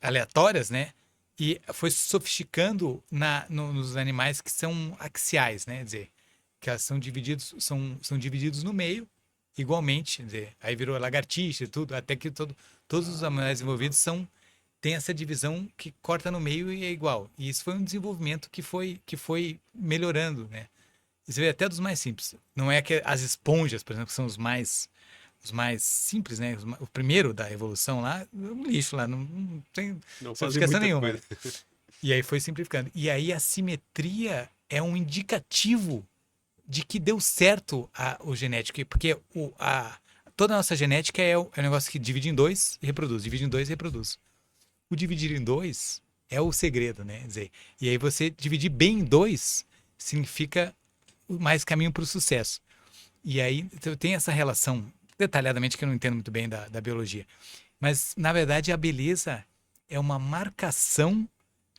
aleatórias, né? E foi se sofisticando nos animais que são axiais, né? Quer dizer, que elas são divididos no meio, igualmente, quer dizer, aí virou lagartixa e tudo, até que todos os animais envolvidos têm essa divisão que corta no meio e é igual. E isso foi um desenvolvimento que foi melhorando, né? Você vê até dos mais simples. Não é que as esponjas, por exemplo, que são os mais simples, né? O primeiro da evolução lá, um lixo lá, não tem Não fazia sofisticação muita nenhuma. coisa. E aí foi simplificando. E aí a simetria é um indicativo de que deu certo o genético, porque toda a nossa genética é um negócio que divide em dois e reproduz, divide em dois e reproduz. O dividir em dois é o segredo, né? Quer dizer, e aí você dividir bem em dois significa mais caminho para o sucesso. E aí tem essa relação, detalhadamente, que eu não entendo muito bem da biologia. Mas, na verdade, a beleza é uma marcação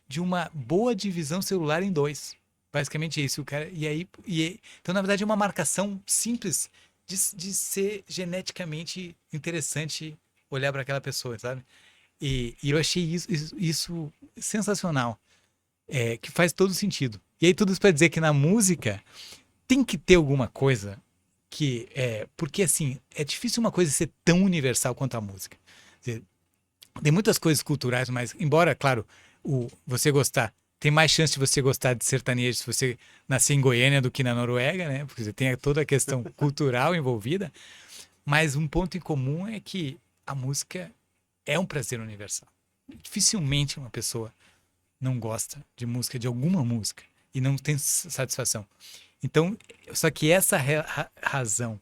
de uma boa divisão celular em dois. Basicamente é isso, o cara. Então, na verdade, é uma marcação simples de ser geneticamente interessante olhar para aquela pessoa, sabe? E eu achei isso sensacional, que faz todo sentido. E aí, tudo isso para dizer que na música tem que ter alguma coisa porque assim, é difícil uma coisa ser tão universal quanto a música. Quer dizer, tem muitas coisas culturais, mas embora, claro, você gostar, tem mais chance de você gostar de sertanejo se você nascer em Goiânia do que na Noruega, né? Porque você tem toda a questão cultural envolvida, mas um ponto em comum é que a música é um prazer universal. Dificilmente uma pessoa não gosta de música, de alguma música, e não tem satisfação. Então, só que essa razão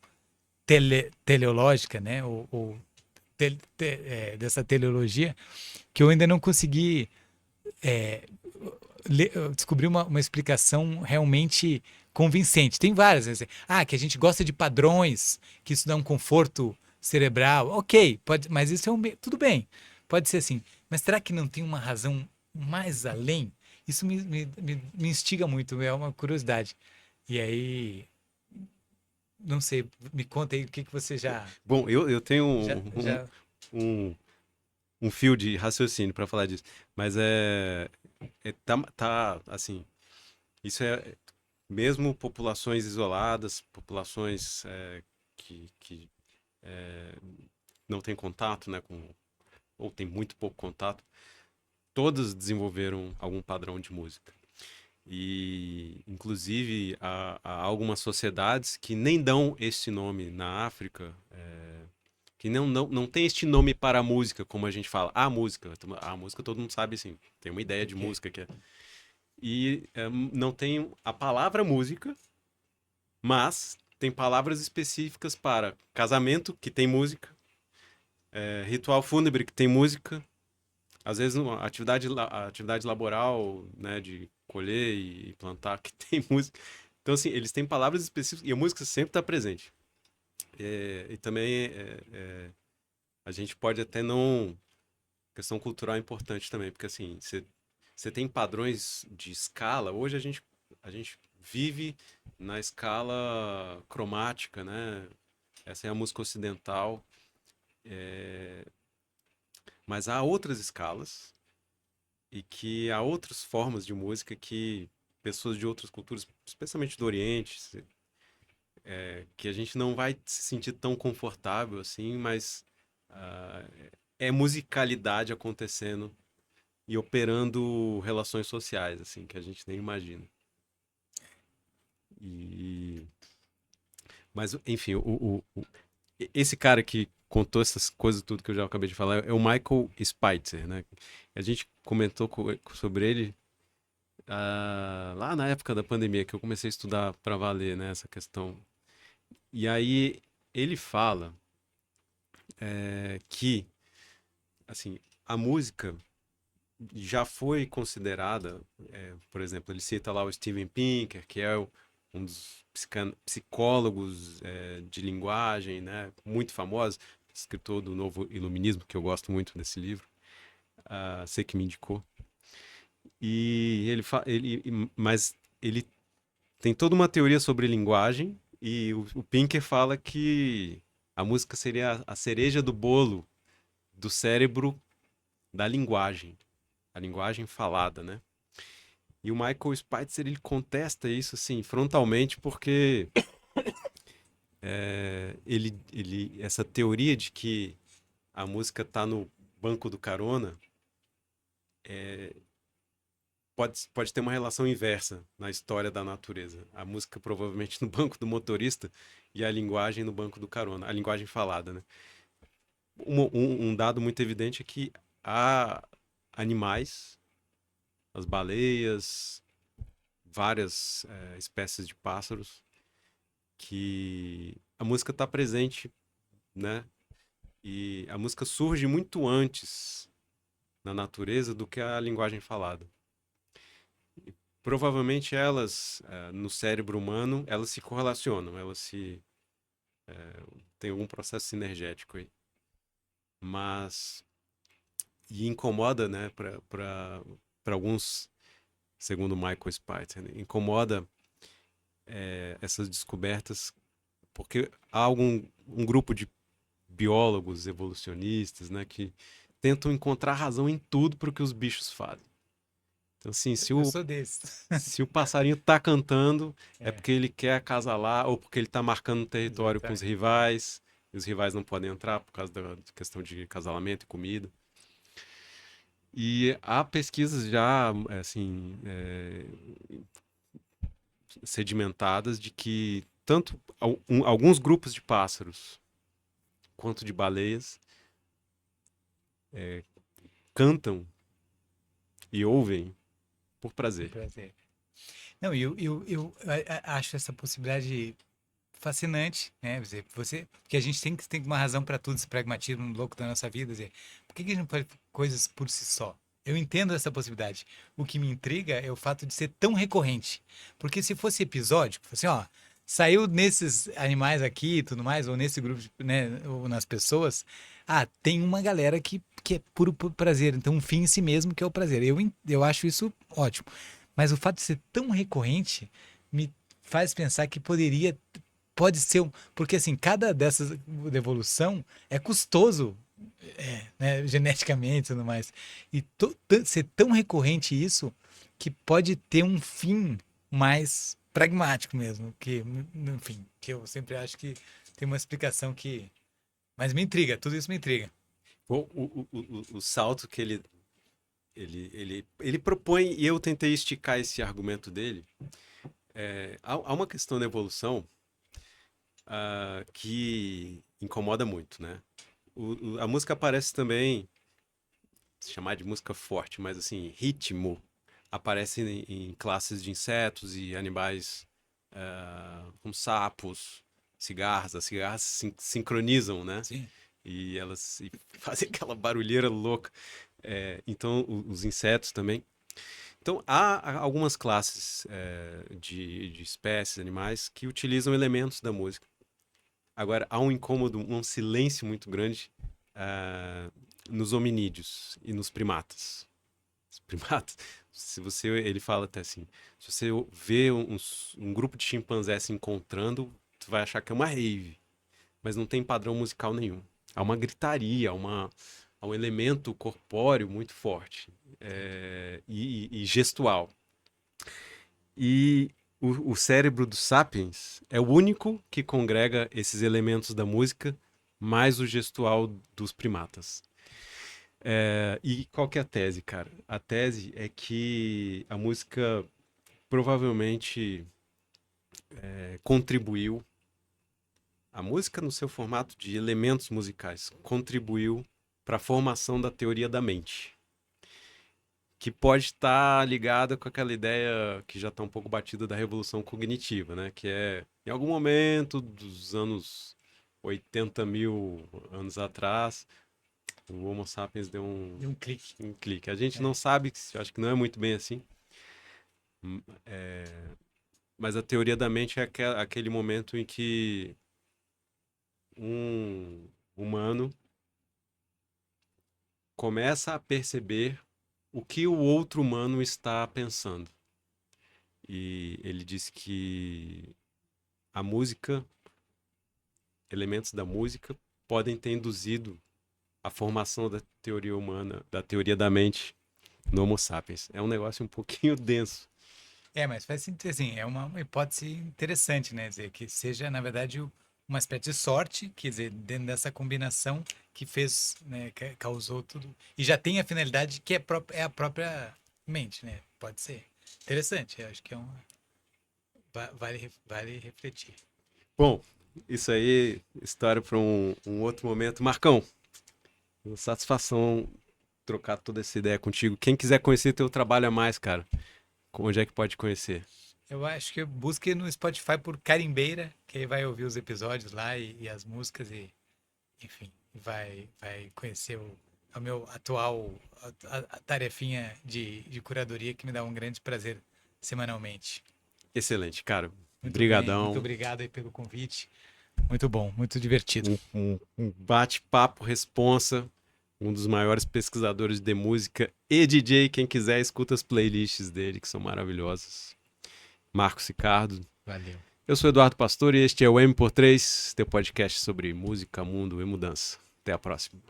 teleológica, né, ou dessa teleologia, que eu ainda não consegui descobrir uma explicação realmente convincente. Tem várias. Né? Que a gente gosta de padrões, que isso dá um conforto cerebral. Ok, mas isso tudo bem, pode ser assim. Mas será que não tem uma razão mais além? Isso me instiga muito, é uma curiosidade. E aí, não sei, me conta aí o que você Bom, eu tenho já... um, um fio de raciocínio para falar disso, mas assim, isso é mesmo populações isoladas, populações que não têm contato, né, ou tem muito pouco contato, todas desenvolveram algum padrão de música. E, inclusive, há algumas sociedades que nem dão este nome na África, que não tem este nome para a música, como a gente fala. A música todo mundo sabe, assim, tem uma ideia de Ok. música E não tem a palavra música, mas tem palavras específicas para casamento, que tem música, ritual fúnebre, que tem música, às vezes uma atividade laboral, né, de colher e plantar, que tem música. Então, assim, eles têm palavras específicas e a música sempre está presente. E também a gente pode até não... Questão cultural é importante também, porque assim, você tem padrões de escala. Hoje a gente vive na escala cromática, né? Essa é a música ocidental. Mas há outras escalas e que há outras formas de música que pessoas de outras culturas, especialmente do Oriente, que a gente não vai se sentir tão confortável assim, mas ah, é musicalidade acontecendo e operando relações sociais, assim, que a gente nem imagina. E... Mas, enfim, esse cara que contou essas coisas tudo que eu já acabei de falar é o Michael Spitzer, né? A gente comentou sobre ele lá na época da pandemia, que eu comecei a estudar para valer, né, essa questão. E aí ele fala que, assim, a música já foi considerada, por exemplo, ele cita lá o Steven Pinker, que é um dos psicólogos de linguagem, né, muito famoso, escritor do Novo Iluminismo, que eu gosto muito desse livro, sei que me indicou. E mas ele tem toda uma teoria sobre linguagem e o Pinker fala que a música seria a cereja do bolo do cérebro da linguagem, a linguagem falada, né? E o Michael Spitzer ele contesta isso assim frontalmente porque essa teoria de que a música está no banco do carona pode ter uma relação inversa na história da natureza. A música provavelmente no banco do motorista e a linguagem no banco do carona, a linguagem falada, né? Um dado muito evidente é que há animais, as baleias, várias espécies de pássaros, que a música está presente, né? E a música surge muito antes na natureza do que a linguagem falada. Provavelmente elas, no cérebro humano, elas se correlacionam, elas se tem algum processo sinergético aí. Mas e incomoda, né, para alguns, segundo Michael Spitzer, né, incomoda essas descobertas porque há um grupo de biólogos evolucionistas, né, que tentam encontrar razão em tudo para o que os bichos fazem. Então, assim, Eu sou desse. se o passarinho tá cantando, é É, porque ele quer acasalar ou porque ele tá marcando território com os exatamente. rivais, e os rivais não podem entrar por causa da questão de acasalamento e comida. E há pesquisas já, assim, sedimentadas de que tanto alguns grupos de pássaros quanto de baleias cantam e ouvem por Um prazer. prazer. Não, eu acho essa possibilidade fascinante, né? Quer dizer, porque a gente tem uma razão para tudo, esse pragmatismo louco da nossa vida. Quer dizer, por que a gente não faz coisas por si só? Eu entendo essa possibilidade. O que me intriga é o fato de ser tão recorrente. Porque se fosse episódico, assim, ó, saiu nesses animais aqui e tudo mais, ou nesse grupo, né, ou nas pessoas, tem uma galera que é puro prazer. Então, um fim em si mesmo que é o prazer. Eu acho isso ótimo. Mas o fato de ser tão recorrente me faz pensar que pode ser porque assim, cada dessas de evolução é custoso, né, geneticamente e tudo mais. E ser tão recorrente isso que pode ter um fim mais pragmático mesmo, que, enfim, que eu sempre acho que tem uma explicação que. Mas me intriga, tudo isso me intriga. O salto que ele propõe, e eu tentei esticar esse argumento dele, há uma questão da evolução que incomoda muito, né? A música aparece também, se chamar de música forte, mas assim, ritmo aparece em classes de insetos e animais como sapos, cigarras. As cigarras se sincronizam, né? Sim. E elas fazem aquela barulheira louca. Então, os insetos também. Então, há algumas classes de espécies, animais, que utilizam elementos da música. Agora, há um incômodo, um silêncio muito grande nos hominídeos e nos primatas. Os primatas, se você, ele fala até assim, se você vê um grupo de chimpanzés se encontrando, tu vai achar que é uma rave, mas não tem padrão musical nenhum. Há uma gritaria, há um elemento corpóreo muito forte e gestual. E o cérebro dos sapiens é o único que congrega esses elementos da música mais o gestual dos primatas. E qual que é a tese, cara? A tese é que a música provavelmente contribuiu, a música no seu formato de elementos musicais, contribuiu para a formação da teoria da mente, que pode estar ligada com aquela ideia que já está um pouco batida da revolução cognitiva, né? Que é, em algum momento dos anos 80 mil anos atrás, o Homo sapiens deu Deu um clique. um clique. A gente não É. sabe, acho que não é muito bem assim, Mas a teoria da mente é aquele momento em que um humano começa a perceber o que o outro humano está pensando. E ele diz que a música, elementos da música, podem ter induzido a formação da teoria humana, da teoria da mente no Homo sapiens. É um negócio um pouquinho denso. Mas faz sentido, assim, é uma hipótese interessante, né? Dizer, que seja, na verdade, uma espécie de sorte, quer dizer, dentro dessa combinação que fez, né, que causou tudo. E já tem a finalidade que é a própria mente, né? Pode ser. Interessante, eu acho que vale refletir. Bom, isso aí, história para um outro momento. Marcão, uma satisfação trocar toda essa ideia contigo. Quem quiser conhecer teu trabalho a mais, cara, onde é que pode conhecer? Eu acho que busque no Spotify por Carimbeira, que aí vai ouvir os episódios lá e as músicas e, enfim, vai conhecer o meu atual a tarefinha de curadoria que me dá um grande prazer semanalmente. Excelente, cara. Muito bem, muito Brigadão. obrigado aí pelo convite. Muito bom, muito divertido. Um bate-papo responsa. Um dos maiores pesquisadores de música e DJ. Quem quiser, escuta as playlists dele, que são maravilhosas. Marcos Ricardo. Valeu. Eu sou Eduardo Pastor e este é o M por 3, teu podcast sobre música, mundo e mudança. Até a próxima.